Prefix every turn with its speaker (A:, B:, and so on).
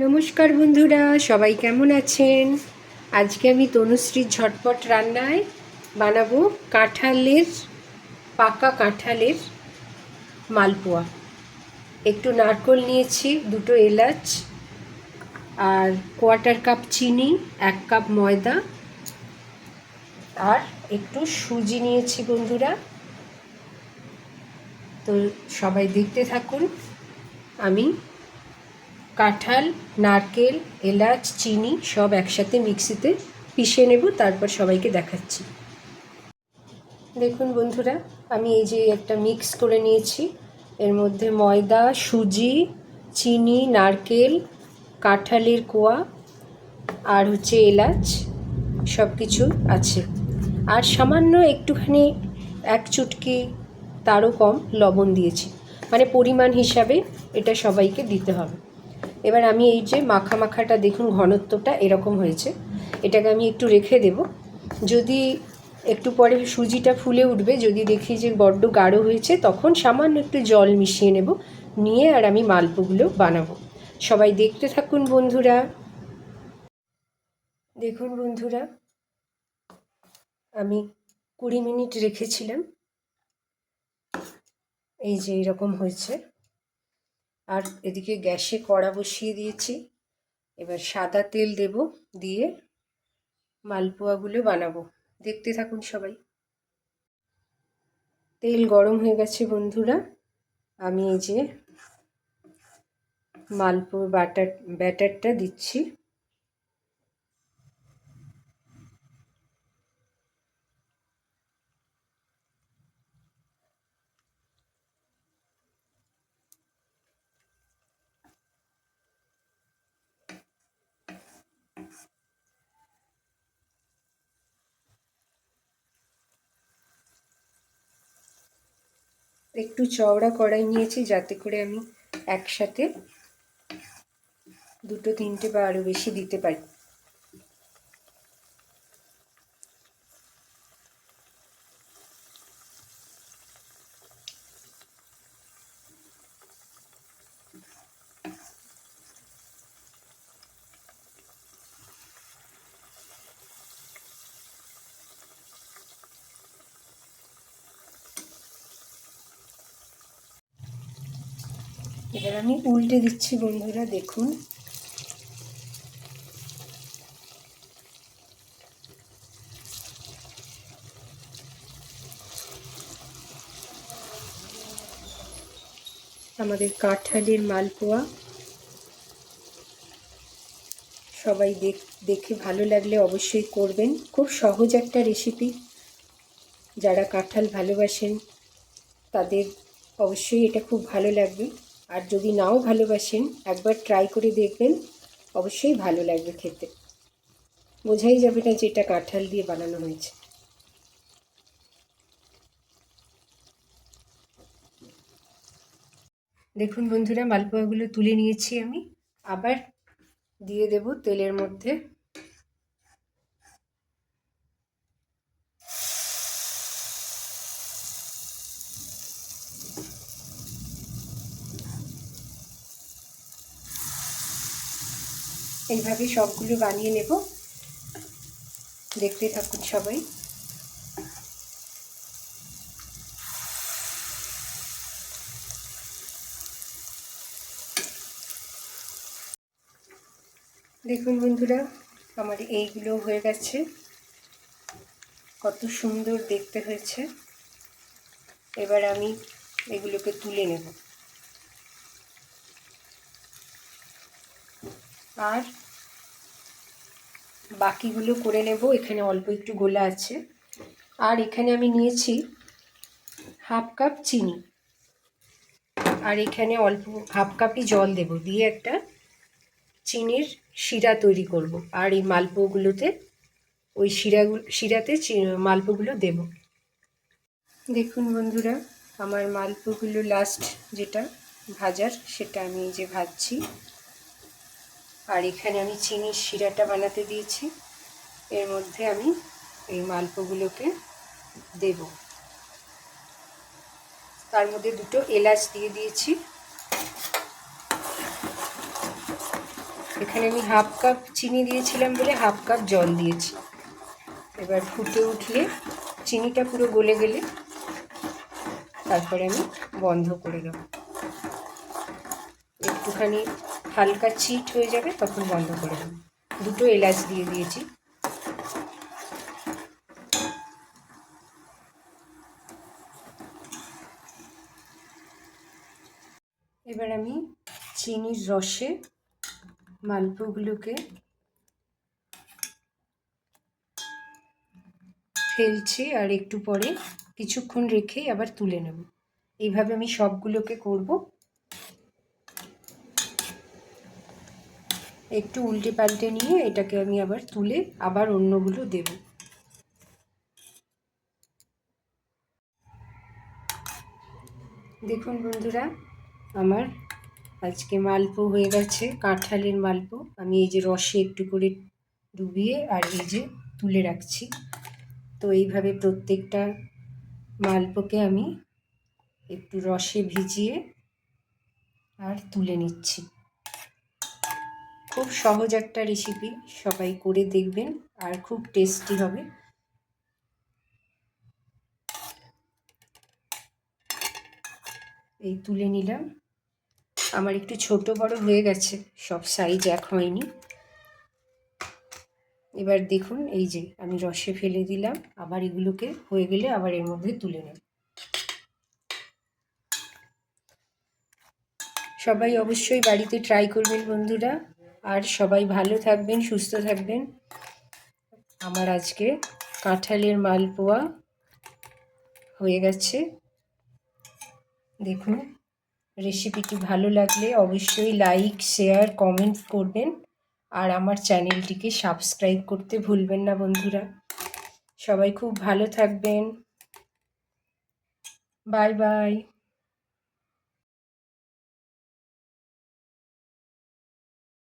A: নমস্কার বন্ধুরা, সবাই কেমন আছেন? আজকে আমি তনুশ্রীর ঝটপট রান্নায় বানাবো পাকা কাঁঠালের মালপোয়া। একটু নারকেল নিয়েছি, দুটো এলাচ, আর কোয়ার্টার কাপ চিনি, 1 কাপ ময়দা, আর একটু সুজি নিয়েছি বন্ধুরা। তো সবাই দেখতে থাকুন। আমি কাঁঠাল, নারকেল, এলাচ, চিনি সব একসাথে মিক্সিতে পিষে নেব, তারপর সবাইকে দেখাচ্ছি। দেখুন বন্ধুরা, আমি এই যে একটা মিক্স করে নিয়েছি। এর মধ্যে ময়দা, সুজি, চিনি, নারকেল, কাঁঠালের কোয়া আর এলাচ সব কিছু আছে। আর সামান্য একটুখানি 1 চুটকি তারও কম লবণ দিয়েছি, মানে পরিমাণ হিসাবে এটা সবাইকে দিতে হবে। এবার আমি এই যে মাখাটা দেখুন, ঘনত্বটা এরকম হয়েছে। এটাকে আমি একটু রেখে দেব। যদি একটু পরে সুজিটা ফুলে উঠবে, যদি দেখি যে বড্ড গাঢ় হয়েছে, তখন সামান্য একটু জল মিশিয়ে নেব, নিয়ে আর আমি মালপোগুলো বানাবো। সবাই দেখতে থাকুন বন্ধুরা। দেখুন বন্ধুরা, আমি 20 মিনিট রেখেছিলাম, এই যে এরকম হয়েছে। আর এদিকে গ্যাসে কড়া বসিয়ে দিয়েছি। এবার সাদা তেল দেব, দিয়ে মালপোয়াগুলো বানাবো। দেখতে থাকুন সবাই। তেল গরম হয়ে গেছে বন্ধুরা। আমি এই যে মালপোয়া ব্যাটারটা দিচ্ছি। একটু চওড়া কড়াই নিয়েছি, যাতে করে আমি একসাথে 2-3টে বা আরও বেশি দিতে পারি। এবার আমি উল্টে দিচ্ছি বন্ধুরা, দেখুন। আমাদের কাঁঠালের মালপোয়া সবাই দেখে ভালো লাগলে অবশ্যই করবেন। খুব সহজ একটা রেসিপি। যারা কাঁঠাল ভালোবাসেন তাদের অবশ্যই এটা খুব ভালো লাগবে। আর যদি নাও ভালোবাসেন, একবার ট্রাই করে দেখবেন, অবশ্যই ভালো লাগবে খেতে। বোঝাই যাবে না যে এটা কাঁঠাল দিয়ে বানানো হয়েছে। দেখুন বন্ধুরা, মালপোয়াগুলো তুলে নিয়েছি আমি। আবার দিয়ে দেব তেলের মধ্যে। এইভাবে সবগুলো বানিয়ে নেব, দেখতে থাকুন সবাই। দেখুন বন্ধুরা, আমার এইগুলো হয়ে গেছে। কত সুন্দর দেখতে হয়েছে। এবার আমি এগুলোকে তুলে নেব। আর বাকিগুলো করে নেব। এখানে অল্প একটু গোলা আছে। আর এখানে আমি নিয়েছি 1/2 কাপ চিনি, আর এখানে অল্প 1/2 কাপই জল দেব, দিয়ে একটা চিনির শিরা তৈরি করব। আর এই মালপোগুলোতে ওই শিরাতে মালপোগুলো দেব। দেখুন বন্ধুরা, আমার মালপোগুলো লাস্ট যেটা ভাজার, সেটা আমি এই যে ভাজছি। আর এখানে আমি চিনির শিরাটা বানাতে দিয়েছি। এর মধ্যে আমি এই মালপোগুলোকে দেব। তার মধ্যে 2টো এলাচ দিয়ে দিয়েছি। এখানে আমি হাফ কাপ চিনি দিয়েছিলাম বলে হাফ কাপ জল দিয়েছি। এবার ফুটে উঠলে চিনিটা পুরো গলে গেলে তারপরে আমি বন্ধ করে দেবো। একটুখানি হালকা চিট হয়ে যাবে তখন বন্ধ করে দেবো। দুটো এলাচ দিয়ে দিয়েছি। এবার আমি চিনির রসে মালপোগুলোকে ফেলছি আর একটু পরে কিছুক্ষণ রেখে আবার তুলে নেব। এইভাবে আমি সবগুলোকে করব। একটু উল্টে পাল্টে নিয়ে এটাকে আমি আবার তুলে আবার অন্যগুলো দেব। দেখুন বন্ধুরা, আমার আজকে মালপো হয়ে গেছে, কাঁঠালের মালপো। আমি এই যে রসে একটু করে ডুবিয়ে আর এই যে তুলে রাখছি। তো এইভাবে প্রত্যেকটা মালপোকে আমি একটু রসে ভিজিয়ে আর তুলে নিচ্ছি। খুব সহজ একটা রেসিপি, সবাই করে দেখবেন আর খুব টেস্টি হবে। এই তুলে নিলাম। আমার একটু ছোট বড় হয়ে গেছে, সব সাইজ এক হয়নি। এবার দেখুন এই যে আমি রসে ফেলে দিলাম, আবার এগুলোকে হয়ে গেলে আবার এর মধ্যে তুলে নেব। সবাই অবশ্যই বাড়িতে ট্রাই করবেন বন্ধুরা, আর সবাই ভালো থাকবেন, সুস্থ থাকবেন। আমার আজকে কাঁঠালের মালপোয়া হয়ে গেছে। দেখুন, রেসিপিটি ভালো লাগলে অবশ্যই লাইক, শেয়ার, কমেন্ট করবেন আর আমার চ্যানেলটিকে সাবস্ক্রাইব করতে ভুলবেন না বন্ধুরা। সবাই খুব ভালো থাকবেন। Bye bye.